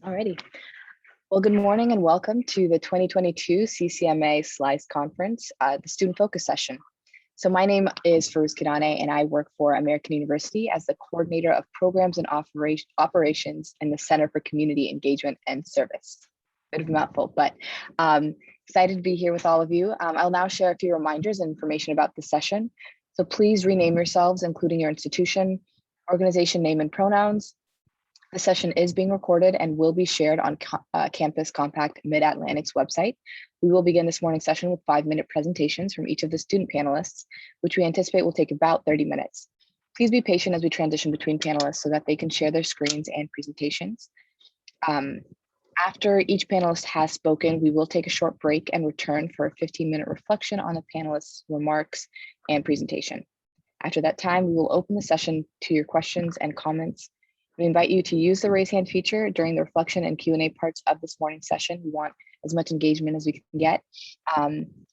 Alrighty. Well, good morning and welcome to the 2022 CCMA SLCE Conference, the Student Focus Session. So my name is Farouz Kidane and I work for American University as the Coordinator of Programs and Operations in the Center for Community Engagement and Service. Bit of a mouthful, but excited to be here with all of you. I'll now share a few reminders and information about the session. So please rename yourselves, including your institution, organization name and pronouns. The session is being recorded and will be shared on Campus Compact Mid-Atlantic's website. We will begin this morning's session with 5-minute presentations from each of the student panelists, which we anticipate will take about 30 minutes. Please be patient as we transition between panelists so that they can share their screens and presentations. After each panelist has spoken, we will take a short break and return for a 15-minute reflection on the panelists' remarks and presentation. After that time, we will open the session to your questions and comments. We invite you to use the raise hand feature during the reflection and Q&A parts of this morning's session. We want as much engagement as we can get.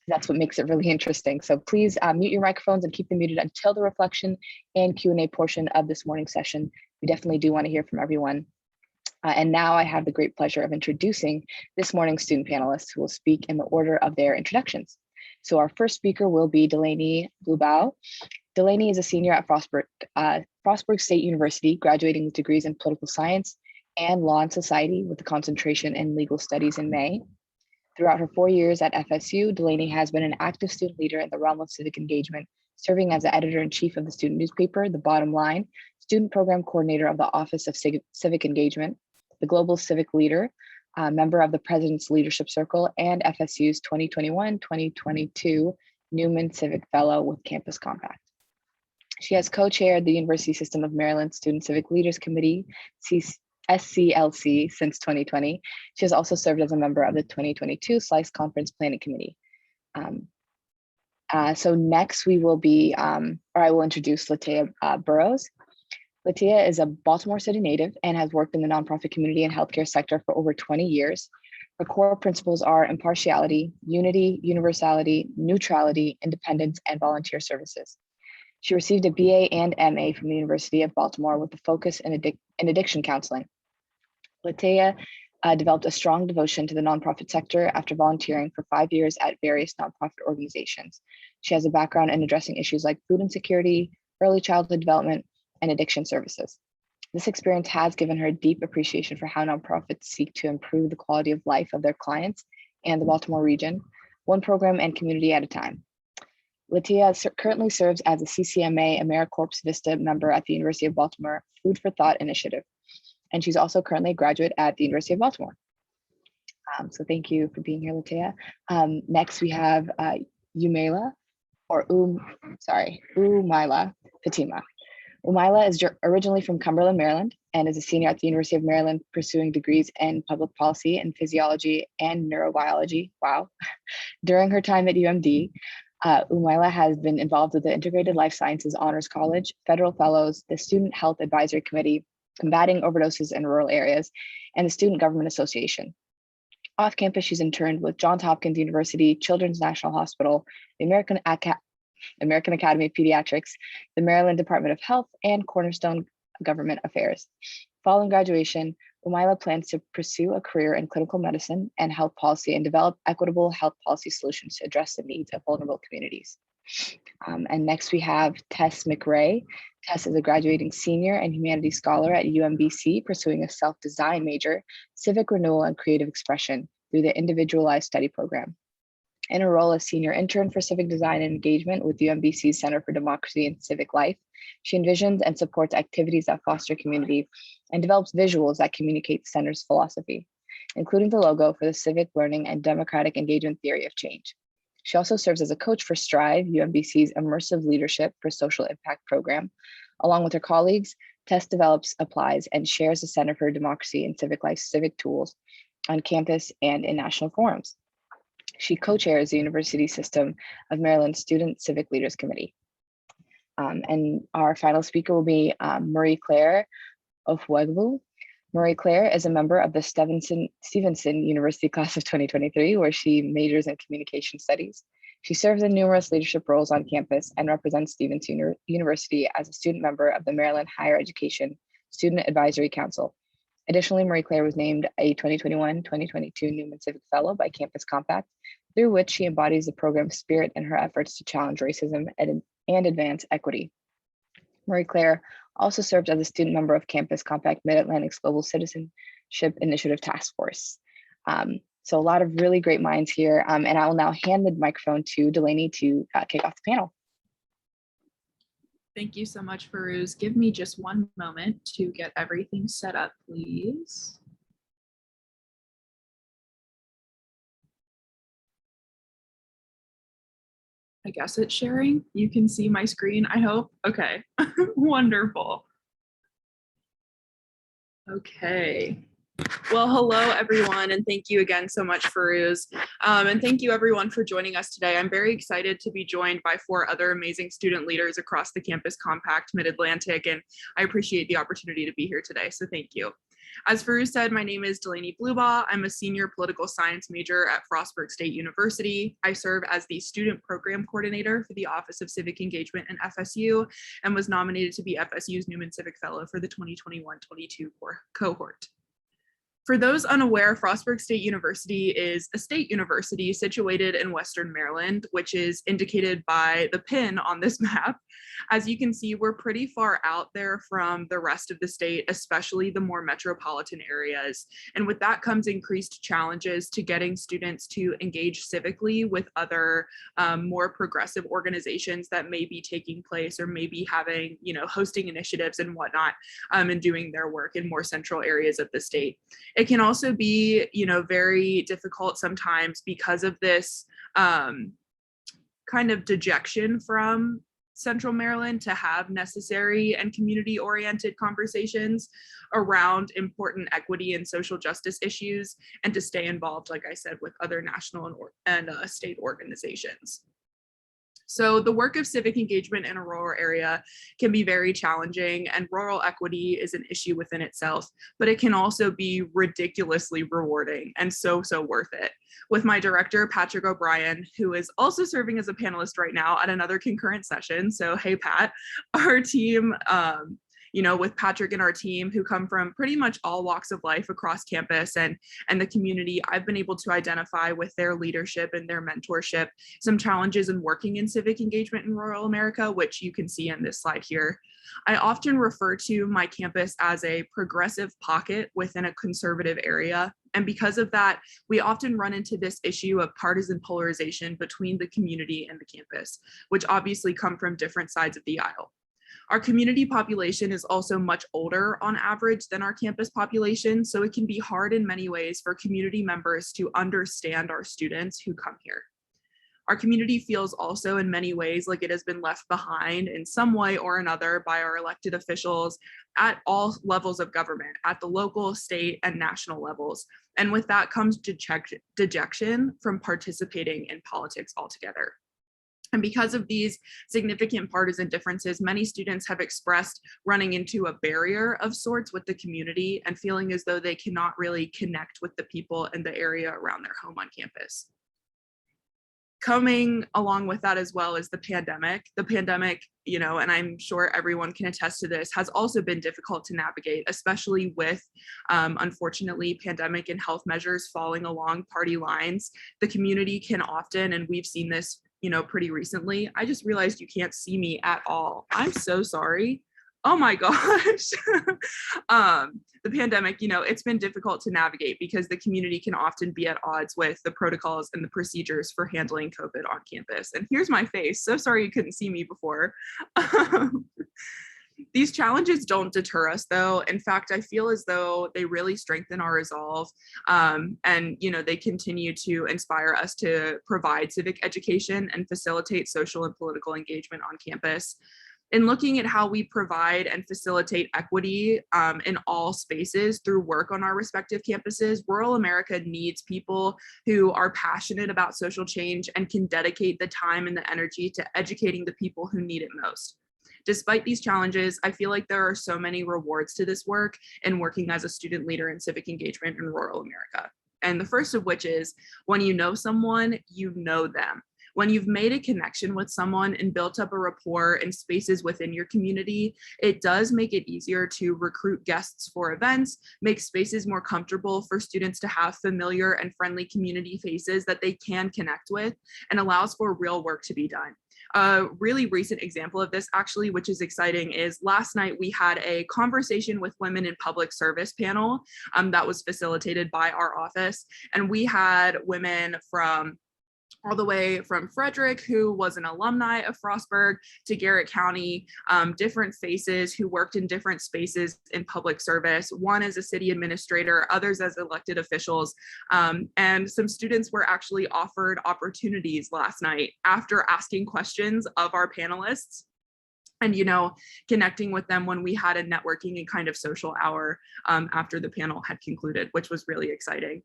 That's what makes it really interesting. So please mute your microphones and keep them muted until the reflection and Q&A portion of this morning's session. We definitely do want to hear from everyone. And now I have the great pleasure of introducing this morning's student panelists who will speak in the order of their introductions. So our first speaker will be Delaney Bluebow. Delaney is a senior at Frostburg State University, graduating with degrees in political science and law and society with a concentration in legal studies in May. Throughout her 4 years at FSU, Delaney has been an active student leader in the realm of civic engagement, serving as the editor-in-chief of the student newspaper, The Bottom Line, student program coordinator of the Office of Civic Engagement, the Global Civic Leader, member of the President's Leadership Circle, and FSU's 2021-2022 Newman Civic Fellow with Campus Compact. She has co-chaired the University System of Maryland Student Civic Leaders Committee, SCLCE, since 2020. She has also served as a member of the 2022 SLCE Conference Planning Committee. So next we will be, or I will introduce Latia Burrows. Latia is a Baltimore City native and has worked in the nonprofit community and healthcare sector for over 20 years. Her core principles are impartiality, unity, universality, neutrality, independence, and volunteer services. She received a BA and MA from the University of Baltimore with a focus in addiction counseling. Latia developed a strong devotion to the nonprofit sector after volunteering for 5 years at various nonprofit organizations. She has a background in addressing issues like food insecurity, early childhood development, and addiction services. This experience has given her a deep appreciation for how nonprofits seek to improve the quality of life of their clients and the Baltimore region, one program and community at a time. Latia currently serves as a CCMA AmeriCorps Vista member at the University of Baltimore Food for Thought Initiative. And she's also currently a graduate at the University of Baltimore. So thank you for being here, Latia. Next we have Umaila Fatima. Umaila is originally from Cumberland, Maryland, and is a senior at the University of Maryland pursuing degrees in public policy and physiology and neurobiology. Wow. During her time at UMD, Umaila has been involved with the Integrated Life Sciences Honors College, Federal Fellows, the Student Health Advisory Committee, Combating Overdoses in Rural Areas, and the Student Government Association. Off campus, she's interned with Johns Hopkins University, Children's National Hospital, the American Academy of Pediatrics, the Maryland Department of Health, and Cornerstone Government Affairs. Following graduation, Umaila plans to pursue a career in clinical medicine and health policy and develop equitable health policy solutions to address the needs of vulnerable communities. And next we have Tess McRae. Tess is a graduating senior and humanities scholar at UMBC, pursuing a self-design major, civic renewal and creative expression through the individualized study program. In her role as senior intern for civic design and engagement with UMBC's Center for Democracy and Civic Life, she envisions and supports activities that foster community and develops visuals that communicate the center's philosophy, including the logo for the Civic Learning and Democratic Engagement Theory of Change. She also serves as a coach for Strive, UMBC's Immersive Leadership for Social Impact program. Along with her colleagues, Tess develops, applies, and shares the Center for Democracy and Civic Life civic tools on campus and in national forums. She co-chairs the University System of Maryland Student Civic Leaders Committee. And our final speaker will be Marie Claire Ofwegbu. Marie Claire is a member of the Stevenson University class of 2023, where she majors in communication studies. She serves in numerous leadership roles on campus and represents Stevenson University as a student member of the Maryland Higher Education Student Advisory Council Additionally, Marie Claire was named a 2021-2022 Newman Civic Fellow by Campus Compact, through which she embodies the program's spirit in her efforts to challenge racism and advance equity. Marie Claire also served as a student member of Campus Compact Mid-Atlantic's Global Citizenship Initiative Task Force. So a lot of really great minds here, and I will now hand the microphone to Delaney to kick off the panel. Thank you so much, Firuz. Give me just one moment to get everything set up, please. I guess it's sharing. You can see my screen, I hope. Okay, wonderful. Okay. Well, hello, everyone, and thank you again so much, Firuz. And thank you, everyone, for joining us today. I'm very excited to be joined by 4 other amazing student leaders across the Campus Compact Mid-Atlantic, and I appreciate the opportunity to be here today, so thank you. As Firuz said, my name is Delaney Blubaugh. I'm a senior political science major at Frostburg State University. I serve as the student program coordinator for the Office of Civic Engagement and FSU, and was nominated to be FSU's Newman Civic Fellow for the 2021-22 cohort. For those unaware, Frostburg State University is a state university situated in Western Maryland, which is indicated by the pin on this map. As you can see, we're pretty far out there from the rest of the state, especially the more metropolitan areas. And with that comes increased challenges to getting students to engage civically with other more progressive organizations that may be taking place or maybe having, hosting initiatives and whatnot, and doing their work in more central areas of the state. It can also be, very difficult sometimes because of this kind of dejection from Central Maryland to have necessary and community-oriented conversations around important equity and social justice issues, and to stay involved, like I said, with other national and state organizations. So the work of civic engagement in a rural area can be very challenging, and rural equity is an issue within itself, but it can also be ridiculously rewarding and so worth it. With my director, Patrick O'Brien, who is also serving as a panelist right now at another concurrent session. So hey, Pat, our team, with Patrick and our team who come from pretty much all walks of life across campus and the community, I've been able to identify with their leadership and their mentorship some challenges in working in civic engagement in rural America, which you can see in this slide here. I often refer to my campus as a progressive pocket within a conservative area. And because of that, we often run into this issue of partisan polarization between the community and the campus, which obviously come from different sides of the aisle. Our community population is also much older on average than our campus population, so it can be hard in many ways for community members to understand our students who come here. Our community feels also in many ways like it has been left behind in some way or another by our elected officials at all levels of government, at the local, state, and national levels. And with that comes dejection from participating in politics altogether. And because of these significant partisan differences, many students have expressed running into a barrier of sorts with the community and feeling as though they cannot really connect with the people in the area around their home on campus. Coming along with that as well is the pandemic. The pandemic, and I'm sure everyone can attest to this, has also been difficult to navigate, especially with, unfortunately, pandemic and health measures falling along party lines. The community can often, and we've seen this pretty recently. I just realized you can't see me at all. I'm so sorry. Oh my gosh. The pandemic, it's been difficult to navigate because the community can often be at odds with the protocols and the procedures for handling COVID on campus. And here's my face. So sorry you couldn't see me before. These challenges don't deter us, though. In fact, I feel as though they really strengthen our resolve, and they continue to inspire us to provide civic education and facilitate social and political engagement on campus. In looking at how we provide and facilitate equity in all spaces through work on our respective campuses, rural America needs people who are passionate about social change and can dedicate the time and the energy to educating the people who need it most. Despite these challenges, I feel like there are so many rewards to this work in working as a student leader in civic engagement in rural America. And the first of which is when you know someone, you know them. When you've made a connection with someone and built up a rapport in spaces within your community, it does make it easier to recruit guests for events, make spaces more comfortable for students to have familiar and friendly community faces that they can connect with, and allows for real work to be done. A really recent example of this, actually, which is exciting, is last night we had a conversation with women in public service panel that was facilitated by our office. And we had women from all the way from Frederick, who was an alumni of Frostburg, to Garrett County, different faces who worked in different spaces in public service, one as a city administrator, others as elected officials. And some students were actually offered opportunities last night after asking questions of our panelists, and, you know, connecting with them when we had a networking and kind of social hour after the panel had concluded, which was really exciting.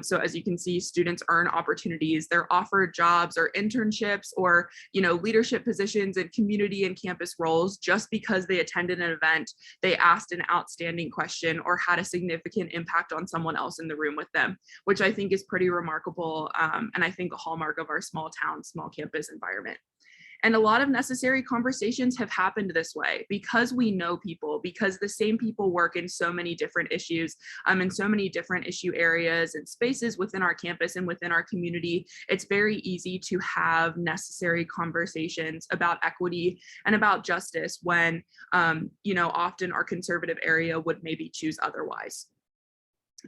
So as you can see, students earn opportunities. They're offered jobs or internships or, you know, leadership positions in community and campus roles just because they attended an event, they asked an outstanding question, or had a significant impact on someone else in the room with them, which I think is pretty remarkable. And I think a hallmark of our small town, small campus environment. And a lot of necessary conversations have happened this way because we know people, because the same people work in so many different issues, in so many different issue areas and spaces within our campus and within our community. It's very easy to have necessary conversations about equity and about justice when, you know, often our conservative area would maybe choose otherwise.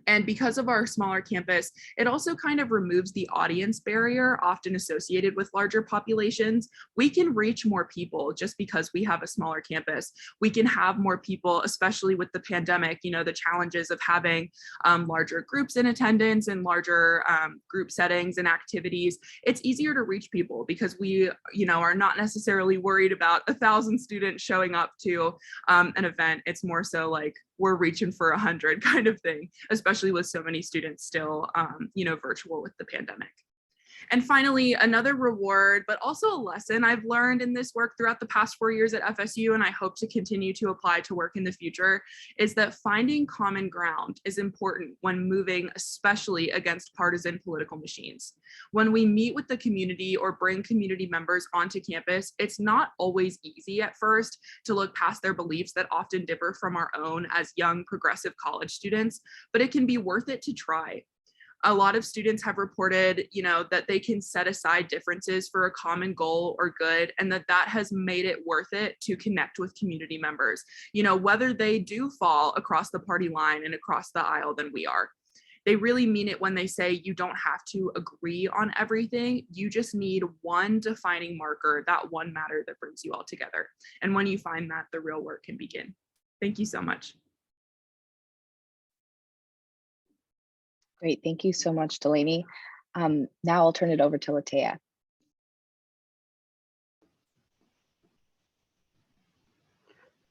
And because of our smaller campus, it also kind of removes the audience barrier often associated with larger populations. We can reach more people just because we have a smaller campus. We can have more people, especially with the pandemic, you know, the challenges of having larger groups in attendance and larger group settings and activities. It's easier to reach people because we, you know, are not necessarily worried about 1,000 students showing up to an event. It's more so like, we're reaching for 100 kind of thing, especially with so many students still, you know, virtual with the pandemic. And finally, another reward, but also a lesson I've learned in this work throughout the past 4 years at FSU, and I hope to continue to apply to work in the future, is that finding common ground is important when moving, especially against partisan political machines. When we meet with the community or bring community members onto campus, it's not always easy at first to look past their beliefs that often differ from our own as young progressive college students, but it can be worth it to try. A lot of students have reported, you know, that they can set aside differences for a common goal or good, and that has made it worth it to connect with community members, you know, whether they do fall across the party line and across the aisle than we are. They really mean it when they say you don't have to agree on everything. You just need one defining marker, that one matter that brings you all together. And when you find that, the real work can begin. Thank you so much. Great, thank you so much, Delaney. Now I'll turn it over to Latea.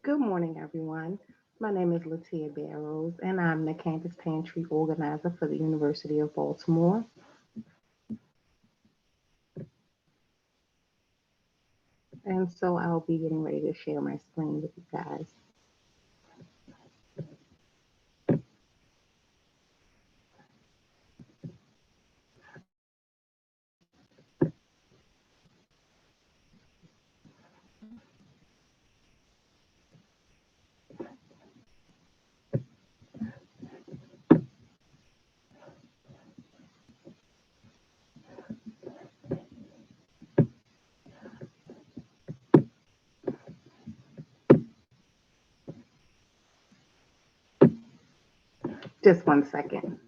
Good morning, everyone. My name is Latea Barrows, and I'm the Campus Pantry Organizer for the University of Baltimore. And so I'll be getting ready to share my screen with you guys. Just 1 second.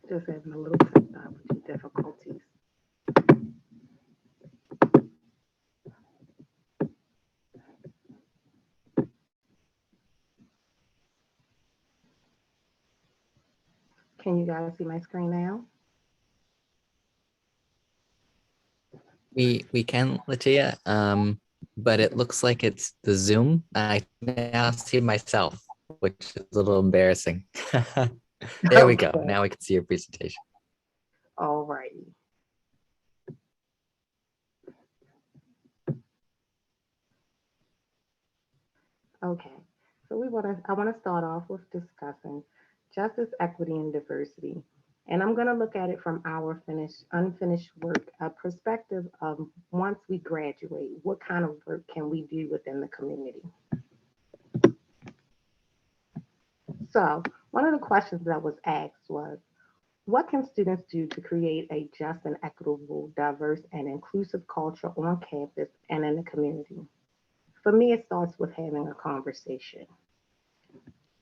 Just having a little technology difficulties. Can you guys see my screen now? We can, Latia. but it looks like it's the Zoom. I now see myself, which is a little embarrassing. There we go. Okay. Now we can see your presentation. All righty. Okay. So I want to start off with discussing justice, equity, and diversity. And I'm going to look at it from our unfinished work, a perspective of once we graduate, what kind of work can we do within the community? So one of the questions that was asked was, what can students do to create a just and equitable, diverse, and inclusive culture on campus and in the community? For me, it starts with having a conversation.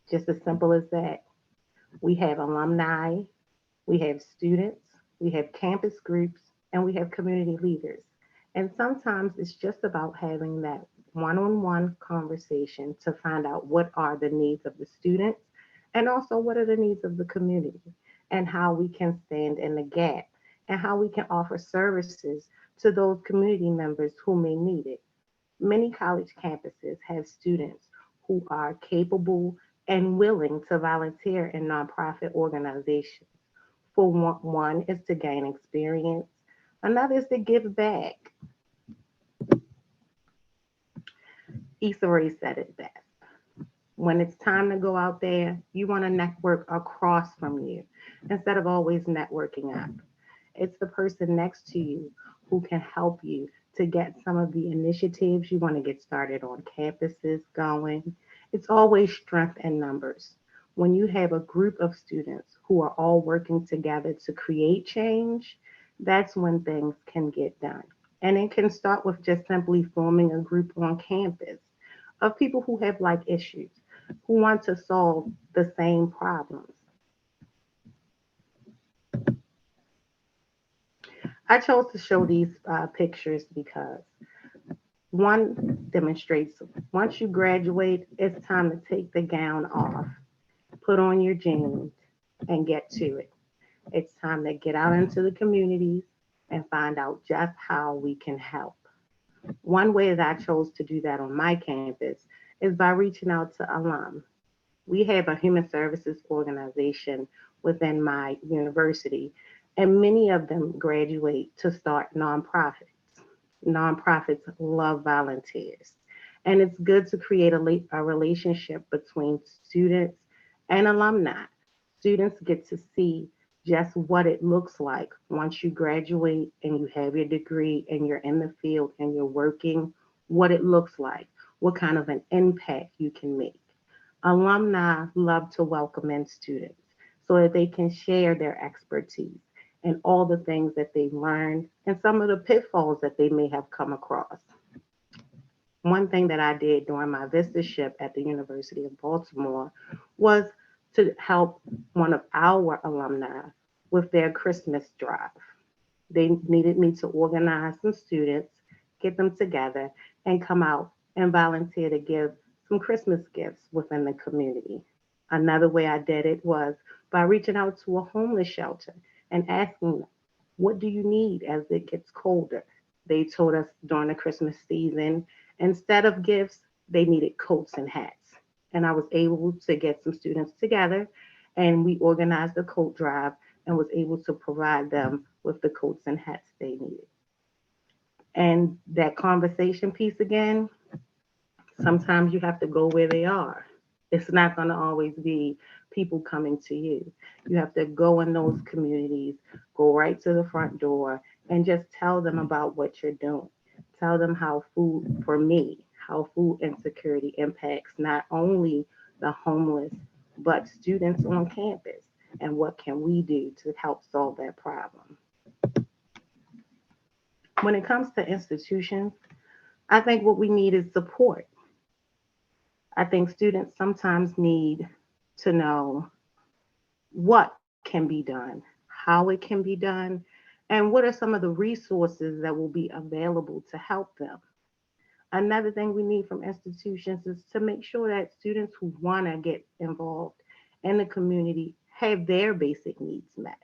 Just as simple as that. We have alumni, we have students, we have campus groups, and we have community leaders. And sometimes it's just about having that one-on-one conversation to find out what are the needs of the students and also what are the needs of the community and how we can stand in the gap and how we can offer services to those community members who may need it. Many college campuses have students who are capable and willing to volunteer in nonprofit organizations. For one is to gain experience, another is to give back. Issa Rae said it best. When it's time to go out there, you want to network across from you instead of always networking up. It's the person next to you who can help you to get some of the initiatives you want to get started on campuses going. It's always strength in numbers. When you have a group of students who are all working together to create change, that's when things can get done. And it can start with just simply forming a group on campus of people who have like issues, who want to solve the same problems. I chose to show these pictures because one demonstrates once you graduate, it's time to take the gown off, put on your jeans, and get to it. It's time to get out into the communities and find out just how we can help. One way that I chose to do that on my campus is by reaching out to alum. We have a human services organization within my university, and many of them graduate to start nonprofits. Nonprofits love volunteers, and it's good to create a relationship between students and alumni. Students get to see just what it looks like once you graduate and you have your degree and you're in the field and you're working, what it looks like, what kind of an impact you can make. Alumni love to welcome in students so that they can share their expertise and all the things that they've learned and some of the pitfalls that they may have come across. One thing that I did during my visitorship at the University of Baltimore was to help one of our alumni with their Christmas drive. They needed me to organize some students, get them together, and come out and volunteer to give some Christmas gifts within the community. Another way I did it was by reaching out to a homeless shelter and asking them, what do you need as it gets colder? They told us during the Christmas season, instead of gifts, they needed coats and hats. And I was able to get some students together and we organized a coat drive and was able to provide them with the coats and hats they needed. And that conversation piece again, sometimes you have to go where they are. It's not going to always be people coming to you. You have to go in those communities, go right to the front door, and just tell them about what you're doing. Tell them how food, for me, how food insecurity impacts not only the homeless, but students on campus. And what can we do to help solve that problem? When it comes to institutions, I think what we need is support. I think students sometimes need to know what can be done, how it can be done, and what are some of the resources that will be available to help them. Another thing we need from institutions is to make sure that students who want to get involved in the community have their basic needs met,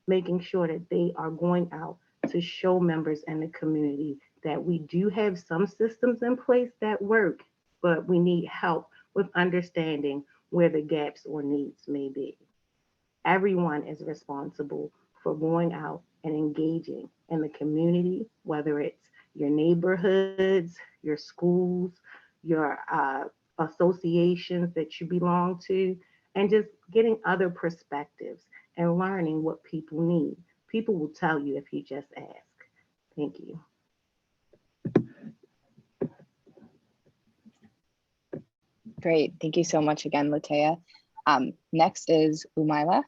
making sure that they are going out to show members in the community that we do have some systems in place that work, but we need help with understanding where the gaps or needs may be. Everyone is responsible for going out and engaging in the community, whether it's your neighborhoods, your schools, your associations that you belong to, and just getting other perspectives and learning what people need. People will tell you if you just ask. Thank you. Great. Thank you so much again, Latea. Next is Umaila.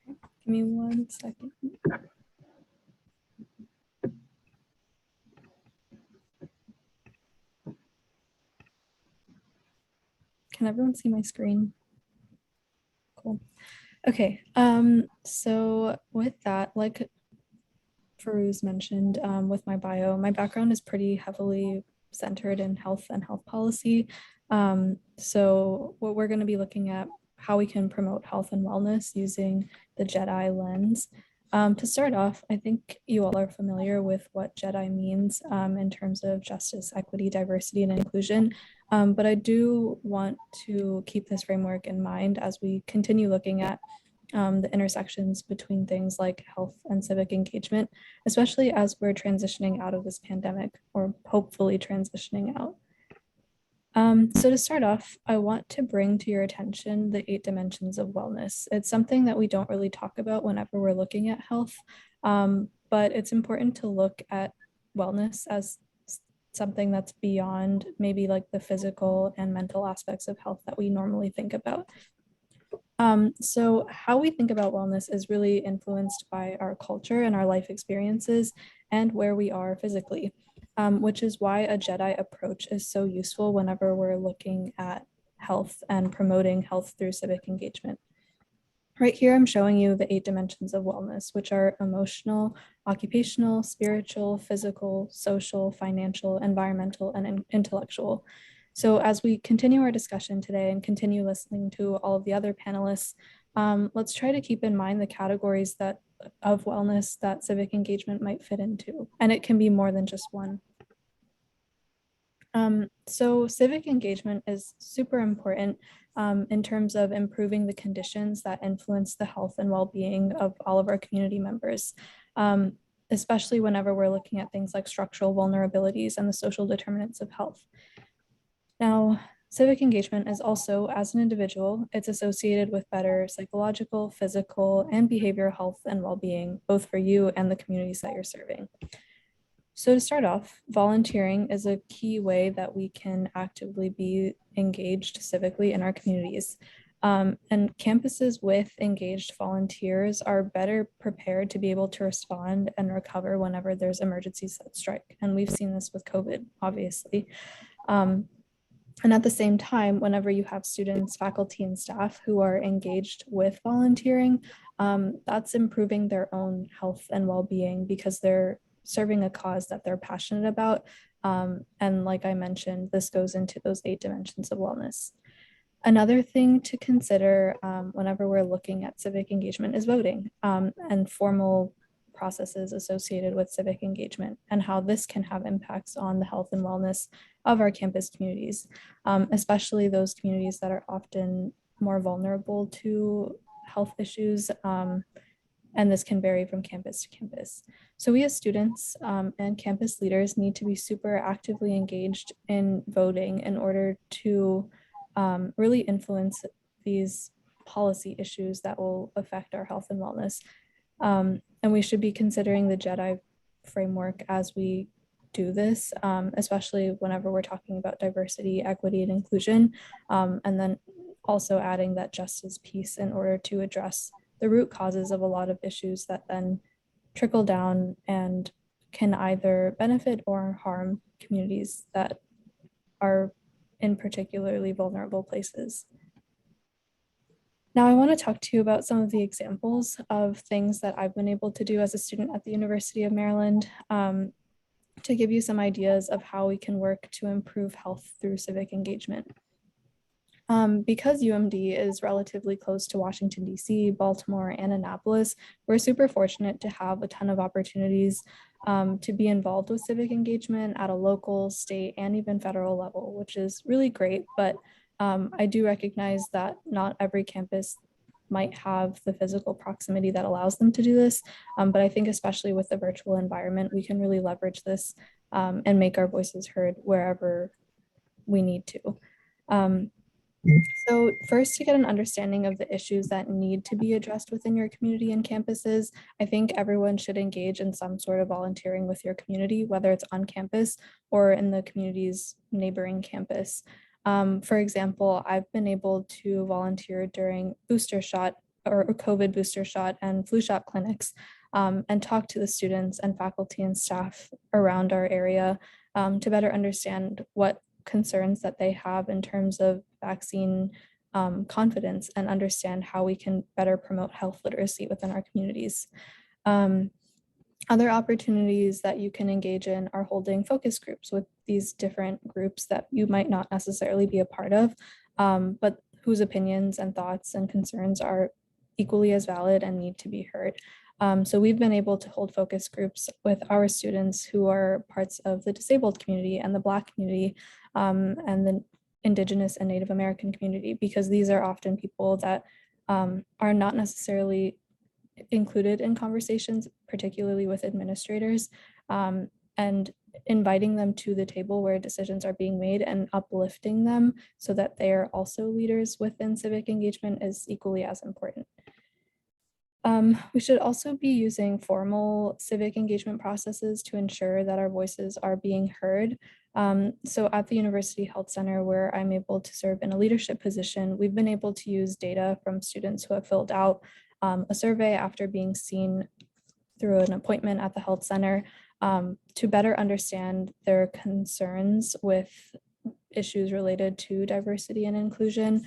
Give me 1 second. Can everyone see my screen? Cool. Okay, so with that, like Farouz mentioned, with my bio, my background is pretty heavily centered in health and health policy. So what we're going to be looking at how we can promote health and wellness using the JEDI lens. To start off, I think you all are familiar with what JEDI means in terms of justice, equity, diversity, and inclusion. But I do want to keep this framework in mind as we continue looking at the intersections between things like health and civic engagement, especially as we're transitioning out of this pandemic, or hopefully transitioning out. So to start off, I want to bring to your attention the 8 dimensions of wellness. It's something that we don't really talk about whenever we're looking at health, but it's important to look at wellness as something that's beyond maybe like the physical and mental aspects of health that we normally think about. So how we think about wellness is really influenced by our culture and our life experiences and where we are physically. Which is why a JEDI approach is so useful whenever we're looking at health and promoting health through civic engagement. Right here, I'm showing you the 8 dimensions of wellness, which are emotional, occupational, spiritual, physical, social, financial, environmental, and intellectual. So as we continue our discussion today and continue listening to all of the other panelists, let's try to keep in mind the categories of wellness that civic engagement might fit into, and it can be more than just one. So civic engagement is super important in terms of improving the conditions that influence the health and well-being of all of our community members, especially whenever we're looking at things like structural vulnerabilities and the social determinants of health. Now, civic engagement is also, as an individual, it's associated with better psychological, physical, and behavioral health and well-being, both for you and the communities that you're serving. So to start off, volunteering is a key way that we can actively be engaged civically in our communities. And campuses with engaged volunteers are better prepared to be able to respond and recover whenever there's emergencies that strike. And we've seen this with COVID, obviously. And at the same time, whenever you have students, faculty, and staff who are engaged with volunteering, that's improving their own health and well-being because they're serving a cause that they're passionate about. And like I mentioned, this goes into those 8 dimensions of wellness. Another thing to consider whenever we're looking at civic engagement is voting and formal processes associated with civic engagement and how this can have impacts on the health and wellness of our campus communities, especially those communities that are often more vulnerable to health issues. And this can vary from campus to campus. So we as students and campus leaders need to be super actively engaged in voting in order to really influence these policy issues that will affect our health and wellness. And we should be considering the JEDI framework as we do this, especially whenever we're talking about diversity, equity, and inclusion, and then also adding that justice piece in order to address the root causes of a lot of issues that then trickle down and can either benefit or harm communities that are in particularly vulnerable places. Now I want to talk to you about some of the examples of things that I've been able to do as a student at the University of Maryland to give you some ideas of how we can work to improve health through civic engagement. Because UMD is relatively close to Washington, D.C., Baltimore, and Annapolis, we're super fortunate to have a ton of opportunities to be involved with civic engagement at a local, state, and even federal level, which is really great. But I do recognize that not every campus might have the physical proximity that allows them to do this. But I think especially with the virtual environment, we can really leverage this and make our voices heard wherever we need to. So first, to get an understanding of the issues that need to be addressed within your community and campuses, I think everyone should engage in some sort of volunteering with your community, whether it's on campus or in the community's neighboring campus. For example, I've been able to volunteer during booster shot or COVID booster shot and flu shot clinics and talk to the students and faculty and staff around our area to better understand what concerns that they have in terms of vaccine confidence and understand how we can better promote health literacy within our communities. Other opportunities that you can engage in are holding focus groups with these different groups that you might not necessarily be a part of, but whose opinions and thoughts and concerns are equally as valid and need to be heard. So we've been able to hold focus groups with our students who are parts of the disabled community and the Black community and the Indigenous and Native American community, because these are often people that are not necessarily included in conversations, particularly with administrators, and inviting them to the table where decisions are being made and uplifting them so that they are also leaders within civic engagement is equally as important. We should also be using formal civic engagement processes to ensure that our voices are being heard. So at the University Health Center, where I'm able to serve in a leadership position, we've been able to use data from students who have filled out a survey after being seen through an appointment at the health center to better understand their concerns with issues related to diversity and inclusion,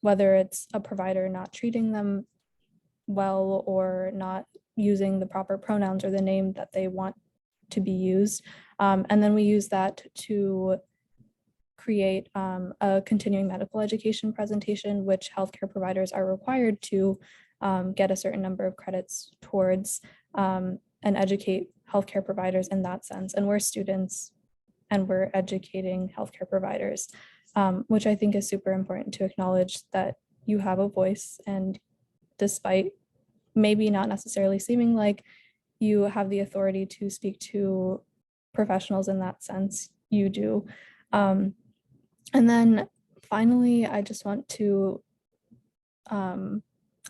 whether it's a provider not treating them well or not using the proper pronouns or the name that they want to be used. And then we use that to create a continuing medical education presentation, which healthcare providers are required to get a certain number of credits towards and educate healthcare providers in that sense. And we're students and we're educating healthcare providers, which I think is super important to acknowledge that you have a voice, and despite maybe not necessarily seeming like you have the authority to speak to professionals in that sense, you do. And then finally, I just want to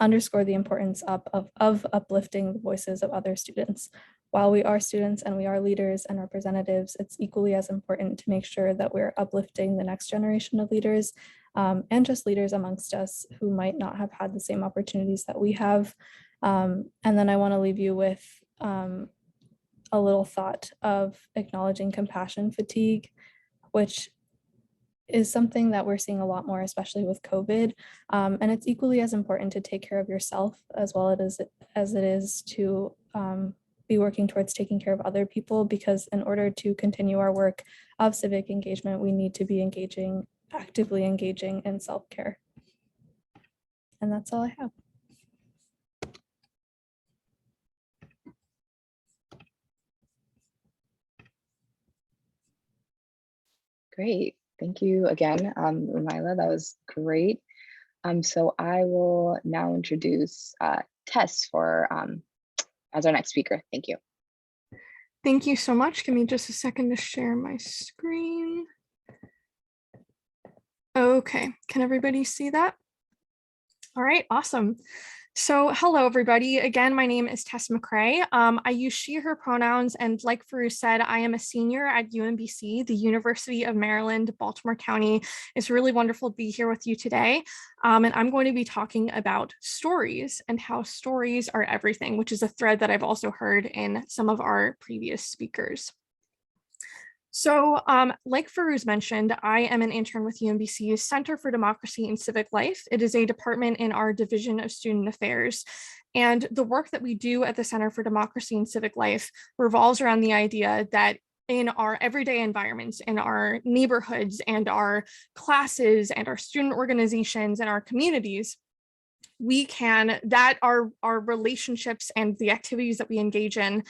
underscore the importance of uplifting the voices of other students. While we are students and we are leaders and representatives, it's equally as important to make sure that we're uplifting the next generation of leaders and just leaders amongst us who might not have had the same opportunities that we have. And then I want to leave you with a little thought of acknowledging compassion fatigue, which is something that we're seeing a lot more, especially with COVID. And it's equally as important to take care of yourself as well as it is to be working towards taking care of other people, because in order to continue our work of civic engagement, we need to be actively engaging in self-care. And that's all I have. Great. Thank you again, Mila. That was great. So I will now introduce Tess for as our next speaker. Thank you. Thank you so much. Give me just a second to share my screen. Okay, can everybody see that? All right, awesome. So hello, everybody. Again, my name is Tess McCrae. I use she, her pronouns, and like Farouz said, I am a senior at UMBC, the University of Maryland, Baltimore County. It's really wonderful to be here with you today. And I'm going to be talking about stories and how stories are everything, which is a thread that I've also heard in some of our previous speakers. So like Farouz mentioned, I am an intern with UMBC's Center for Democracy and Civic Life. It is a department in our Division of Student Affairs. And the work that we do at the Center for Democracy and Civic Life revolves around the idea that in our everyday environments, in our neighborhoods and our classes and our student organizations and our communities, we can, that our relationships and the activities that we engage in,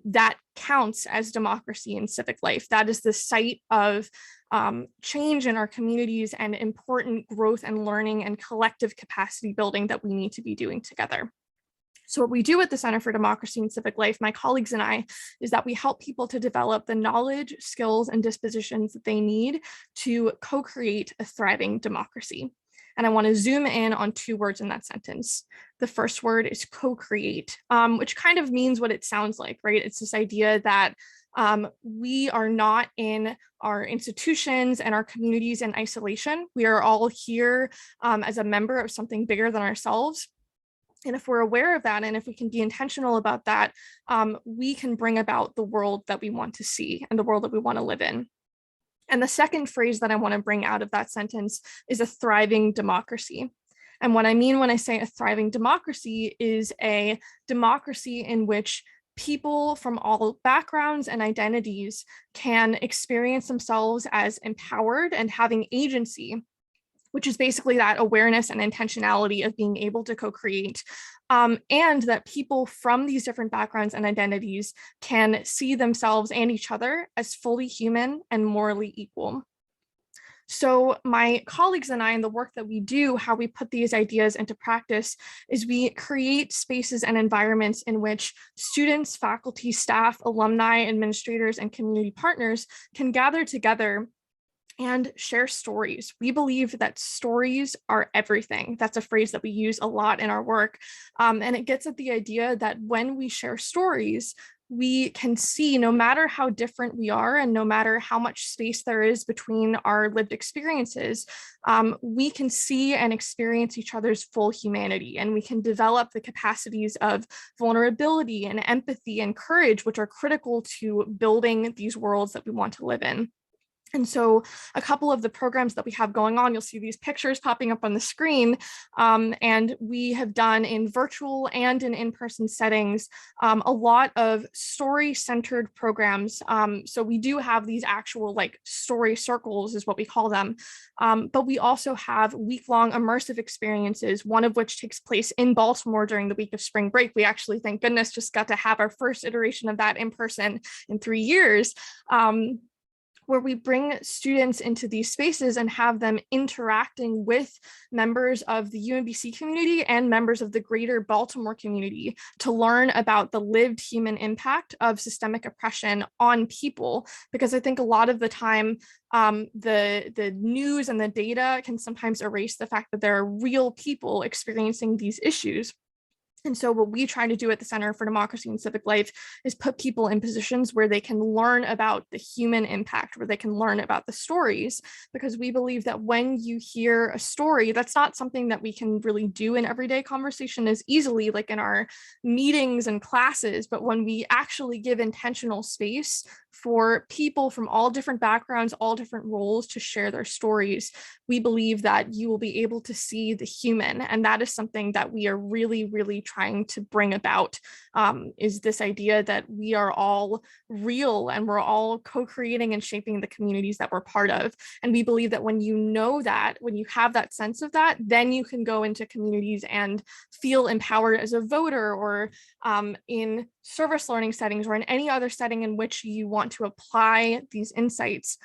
that counts as democracy and civic life. That is the site of change in our communities and important growth and learning and collective capacity building that we need to be doing together. So what we do at the Center for Democracy and Civic Life, my colleagues and I, is that we help people to develop the knowledge, skills, and dispositions that they need to co-create a thriving democracy. And I want to zoom in on two words in that sentence. The first word is co-create, which kind of means what it sounds like, right? It's this idea that we are not in our institutions and our communities in isolation. We are all here as a member of something bigger than ourselves. And if we're aware of that, and if we can be intentional about that, we can bring about the world that we want to see and the world that we want to live in. And the second phrase that I want to bring out of that sentence is a thriving democracy. And what I mean when I say a thriving democracy is a democracy in which people from all backgrounds and identities can experience themselves as empowered and having agency, which is basically that awareness and intentionality of being able to co-create, and that people from these different backgrounds and identities can see themselves and each other as fully human and morally equal. So my colleagues and I, in the work that we do, how we put these ideas into practice, is we create spaces and environments in which students, faculty, staff, alumni, administrators, and community partners can gather together and share stories. We believe that stories are everything. That's a phrase that we use a lot in our work. And it gets at the idea that when we share stories, we can see, no matter how different we are and no matter how much space there is between our lived experiences, we can see and experience each other's full humanity, and we can develop the capacities of vulnerability and empathy and courage, which are critical to building these worlds that we want to live in. And so a couple of the programs that we have going on, you'll see these pictures popping up on the screen, and we have done in virtual and in in-person settings a lot of story-centered programs. So we do have these actual like story circles is what we call them, but we also have week-long immersive experiences, one of which takes place in Baltimore during the week of spring break. We actually, thank goodness, just got to have our first iteration of that in person in 3 years. Where we bring students into these spaces and have them interacting with members of the UMBC community and members of the greater Baltimore community to learn about the lived human impact of systemic oppression on people. Because I think a lot of the time, the news and the data can sometimes erase the fact that there are real people experiencing these issues. And so what we try to do at the Center for Democracy and Civic Life is put people in positions where they can learn about the human impact, where they can learn about the stories, because we believe that when you hear a story, that's not something that we can really do in everyday conversation as easily, like in our meetings and classes, but when we actually give intentional space for people from all different backgrounds, all different roles to share their stories, we believe that you will be able to see the human. And that is something that we are really, really trying to bring about, is this idea that we are all real and we're all co-creating and shaping the communities that we're part of. And we believe that when you know that, when you have that sense of that, then you can go into communities and feel empowered as a voter, or in service learning settings, or in any other setting in which you want to apply these insights.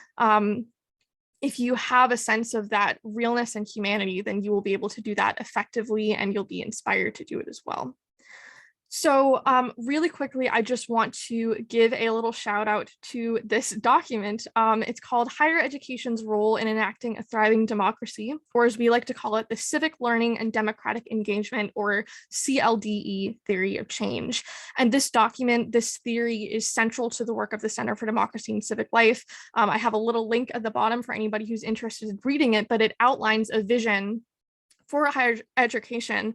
If you have a sense of that realness and humanity, then you will be able to do that effectively, and you'll be inspired to do it as well. So really quickly, I just want to give a little shout out to this document. It's called Higher Education's Role in Enacting a Thriving Democracy, or as we like to call it, the Civic Learning and Democratic Engagement, or CLDE Theory of Change. And this document, this theory, is central to the work of the Center for Democracy and Civic Life. I have a little link at the bottom for anybody who's interested in reading it, but it outlines a vision for higher education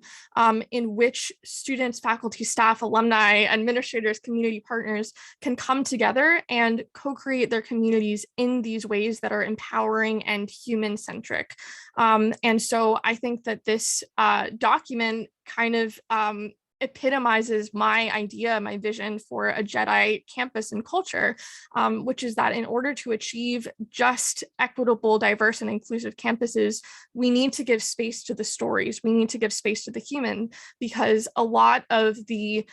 in which students, faculty, staff, alumni, administrators, community partners can come together and co-create their communities in these ways that are empowering and human-centric. And so I think that this document kind of epitomizes my idea, my vision for a Jedi campus and culture, which is that in order to achieve just, equitable, diverse, and inclusive campuses, we need to give space to the stories. We need to give space to the human, because a lot of the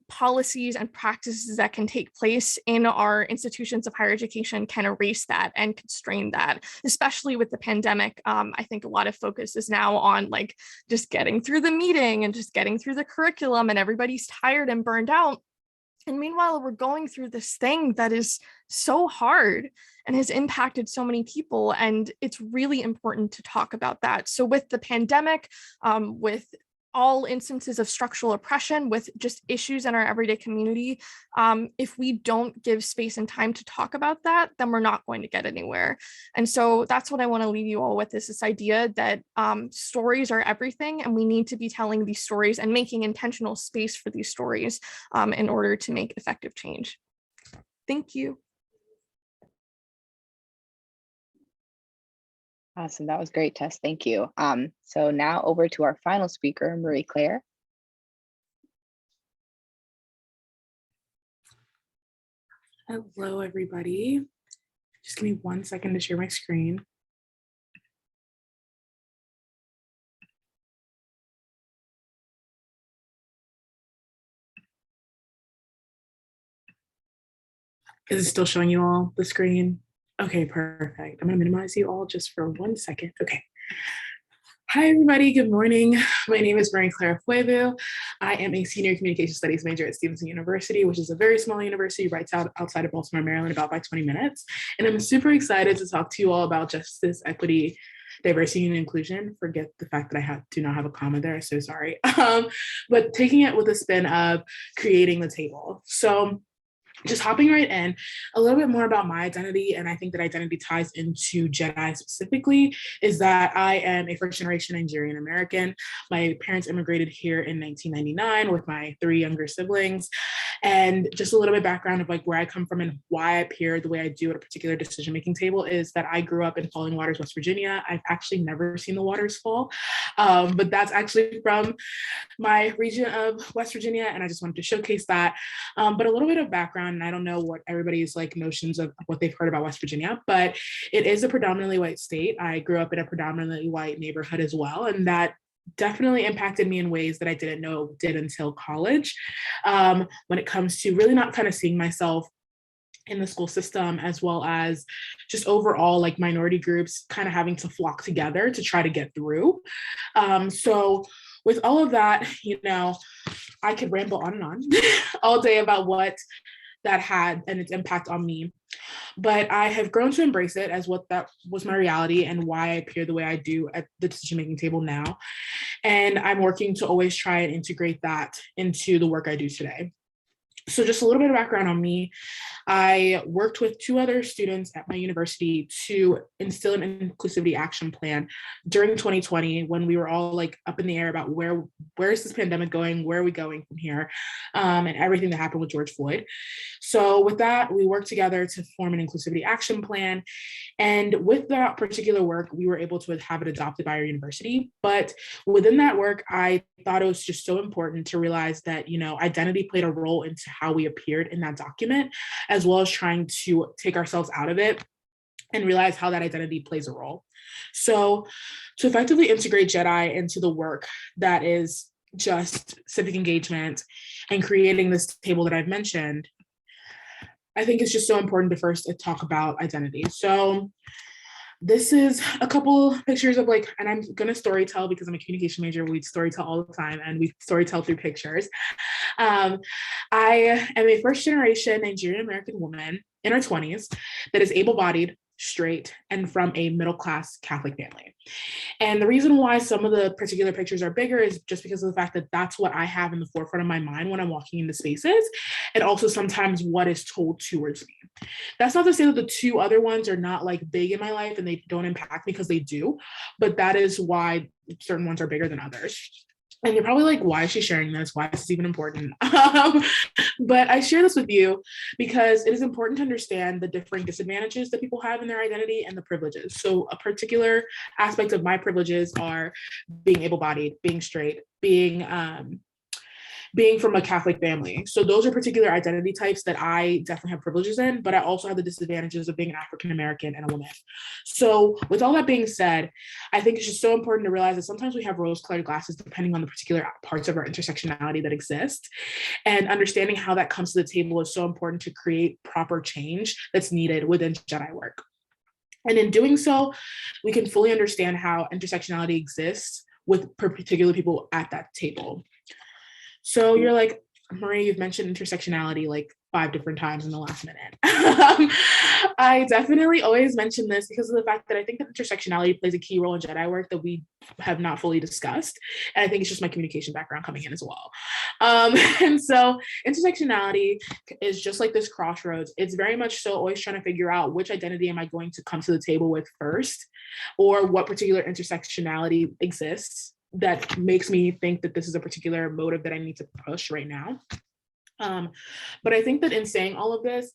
policies and practices that can take place in our institutions of higher education can erase that and constrain that, especially with the pandemic. I think a lot of focus is now on like just getting through the meeting and just getting through the curriculum, and everybody's tired and burned out. And meanwhile, we're going through this thing that is so hard and has impacted so many people. And it's really important to talk about that. So with the pandemic, with all instances of structural oppression, with just issues in our everyday community, if we don't give space and time to talk about that, then we're not going to get anywhere. And so that's what I want to leave you all with, is this idea that stories are everything, and we need to be telling these stories and making intentional space for these stories in order to make effective change. Thank you. Awesome. That was great, Tess. Thank you. So now over to our final speaker, Marie Claire. Hello, everybody. Just give me 1 second to share my screen. Is it still showing you all the screen? Okay, perfect. I'm gonna minimize you all just for 1 second. Okay. Hi, everybody. Good morning. My name is Marie Claire Fuevo. I am a senior communication studies major at Stevenson University, which is a very small university right outside of Baltimore, Maryland, about by 20 minutes. And I'm super excited to talk to you all about justice, equity, diversity, and inclusion. Forget the fact that I do not have a comma there. So sorry. But taking it with a spin of creating the table. So just hopping right in, a little bit more about my identity, and I think that identity ties into Jedi specifically, is that I am a first-generation Nigerian American. My parents immigrated here in 1999 with my 3 younger siblings. And just a little bit background of like where I come from and why I appear the way I do at a particular decision-making table is that I grew up in Falling Waters, West Virginia. I've actually never seen the waters fall, but that's actually from my region of West Virginia, and I just wanted to showcase that. But a little bit of background, and I don't know what everybody's like notions of what they've heard about West Virginia, but it is a predominantly white state. I grew up in a predominantly white neighborhood as well, and that definitely impacted me in ways that I didn't know did until college, when it comes to really not kind of seeing myself in the school system, as well as just overall like minority groups kind of having to flock together to try to get through. So with all of that, you know, I could ramble on and on all day about what that had and its impact on me. But I have grown to embrace it as what that was my reality and why I appear the way I do at the decision-making table now. And I'm working to always try and integrate that into the work I do today. So just a little bit of background on me. I worked with 2 other students at my university to instill an inclusivity action plan during 2020, when we were all like up in the air about where is this pandemic going? Where are we going from here? And everything that happened with George Floyd. So with that, we worked together to form an inclusivity action plan. And with that particular work, we were able to have it adopted by our university. But within that work, I thought it was just so important to realize that, you know, identity played a role into how we appeared in that document, as well as trying to take ourselves out of it and realize how that identity plays a role. So to effectively integrate Jedi into the work that is just civic engagement and creating this table that I've mentioned, I think it's just so important to first talk about identity. So this is a couple pictures of like, and I'm gonna story tell because I'm a communication major, we story tell all the time and we story tell through pictures. I am a first generation Nigerian American woman in her 20s that is able-bodied, straight, and from a middle-class Catholic family. And the reason why some of the particular pictures are bigger is just because of the fact that that's what I have in the forefront of my mind when I'm walking into spaces, and also sometimes what is told towards me. That's not to say that the 2 other ones are not like big in my life and they don't impact me, because they do, but that is why certain ones are bigger than others. And you're probably like, why is she sharing this? Why is this even important? But I share this with you because it is important to understand the differing disadvantages that people have in their identity and the privileges. So a particular aspect of my privileges are being able-bodied, being straight, being being from a Catholic family. So those are particular identity types that I definitely have privileges in, but I also have the disadvantages of being an African American and a woman. So with all that being said, I think it's just so important to realize that sometimes we have rose-colored glasses depending on the particular parts of our intersectionality that exist. And understanding how that comes to the table is so important to create proper change that's needed within Jedi work. And in doing so, we can fully understand how intersectionality exists with particular people at that table. So you're like, Maria, you've mentioned intersectionality like 5 different times in the last minute. I definitely always mention this because of the fact that I think that intersectionality plays a key role in Jedi work that we have not fully discussed. And I think it's just my communication background coming in as well. And so intersectionality is just like this crossroads. It's very much so always trying to figure out which identity am I going to come to the table with first, or what particular intersectionality exists that makes me think that this is a particular motive that I need to push right now. But I think that in saying all of this,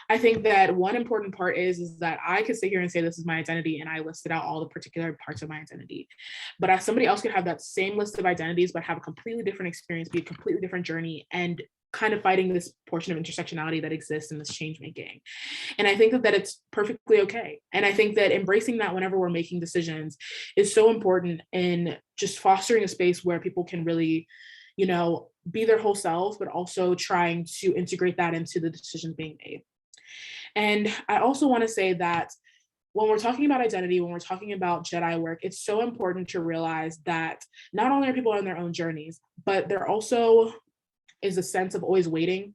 I think that one important part is that I could sit here and say this is my identity and I listed out all the particular parts of my identity. But as somebody else could have that same list of identities, but have a completely different experience, be a completely different journey, and kind of fighting this portion of intersectionality that exists in this change making. And I think that it's perfectly okay. And I think that embracing that whenever we're making decisions is so important in just fostering a space where people can really, you know, be their whole selves, but also trying to integrate that into the decisions being made. And I also want to say that when we're talking about identity, when we're talking about Jedi work, it's so important to realize that not only are people on their own journeys, but there also is a sense of always waiting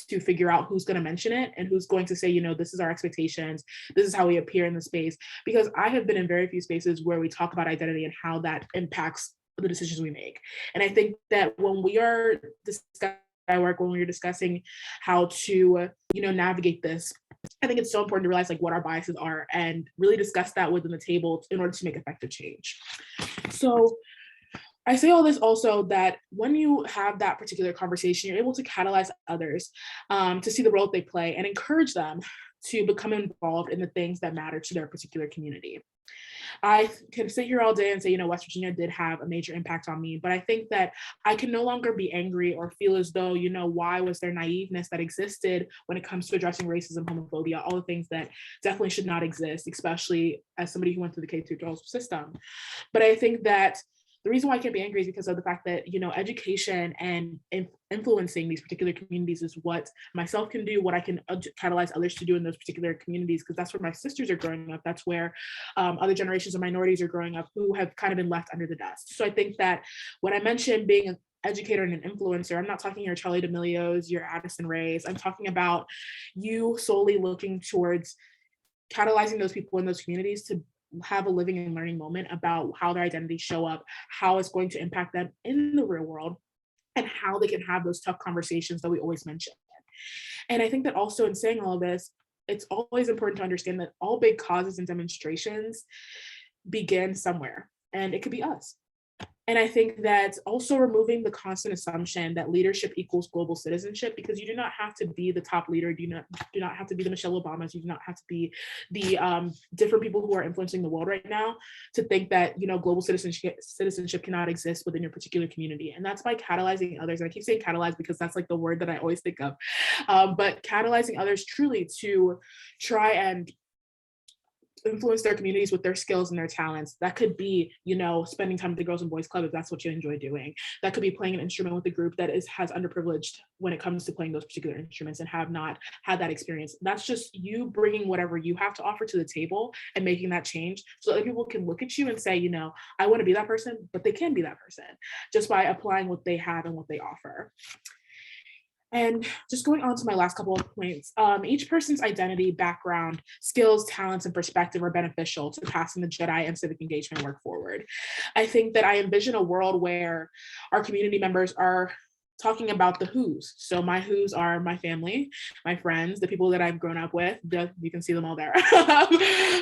to figure out who's going to mention it and who's going to say, you know, this is our expectations, this is how we appear in the space. Because I have been in very few spaces where we talk about identity and how that impacts the decisions we make. And I think that when we are discussing work, when we're discussing how to, you know, navigate this, I think it's so important to realize like what our biases are and really discuss that within the table in order to make effective change. So I say all this also that when you have that particular conversation, you're able to catalyze others to see the role that they play and encourage them to become involved in the things that matter to their particular community. I can sit here all day and say, you know, West Virginia did have a major impact on me, but I think that I can no longer be angry or feel as though, you know, why was there naiveness that existed when it comes to addressing racism, homophobia, all the things that definitely should not exist, especially as somebody who went through the K-12 system. But I think that the reason why I can't be angry is because of the fact that, you know, education and influencing these particular communities is what myself can do, what I can catalyze others to do in those particular communities, because that's where my sisters are growing up. That's where other generations of minorities are growing up who have kind of been left under the dust. So I think that when I mention being an educator and an influencer, I'm not talking your Charlie D'Amelio's, your Addison Rays. I'm talking about you solely looking towards catalyzing those people in those communities to have a living and learning moment about how their identities show up, how it's going to impact them in the real world, and how they can have those tough conversations that we always mention. And I think that also in saying all of this, it's always important to understand that all big causes and demonstrations begin somewhere, and it could be us. And I think that also removing the constant assumption that leadership equals global citizenship, because you do not have to be the top leader, do not have to be the Michelle Obamas, you do not have to be the different people who are influencing the world right now to think that, you know, global citizenship cannot exist within your particular community. And that's by catalyzing others. And I keep saying catalyze because that's like the word that I always think of, but catalyzing others truly to try and influence their communities with their skills and their talents. That could be, you know, spending time at the Girls and Boys Club if that's what you enjoy doing. That could be playing an instrument with a group that has underprivileged when it comes to playing those particular instruments and have not had that experience. That's just you bringing whatever you have to offer to the table and making that change so other people can look at you and say, you know, I want to be that person, but they can be that person just by applying what they have and what they offer. And just going on to my last couple of points, each person's identity, background, skills, talents, and perspective are beneficial to passing the Jedi and civic engagement work forward. I think that I envision a world where our community members are talking about the who's. So my who's are my family, my friends, the people that I've grown up with. You can see them all there.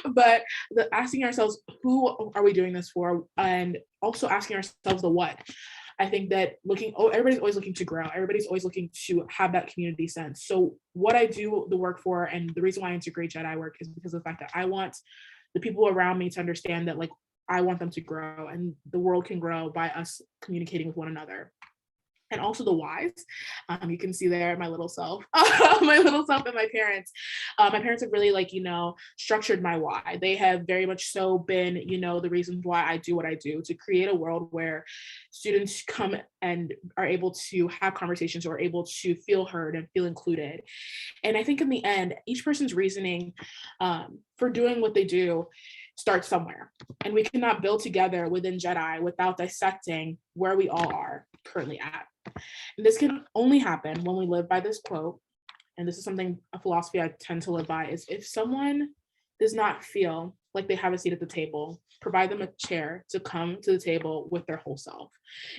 But asking ourselves, who are we doing this for? And also asking ourselves the what. I think that everybody's always looking to grow. Everybody's always looking to have that community sense. So what I do the work for, and the reason why I integrate Jedi work is because of the fact that I want the people around me to understand that, like, I want them to grow and the world can grow by us communicating with one another. and also the whys. You can see there my little self, my little self and my parents. My parents have really structured my why. They have very much so been, the reasons why I do what I do, to create a world where students come and are able to have conversations, or are able to feel heard and feel included. And I think in the end, each person's reasoning for doing what they do starts somewhere. And we cannot build together within JEDI without dissecting where we all are currently at. And this can only happen when we live by this quote. And this is a philosophy I tend to live by, is if someone does not feel like they have a seat at the table, provide them a chair to come to the table with their whole self.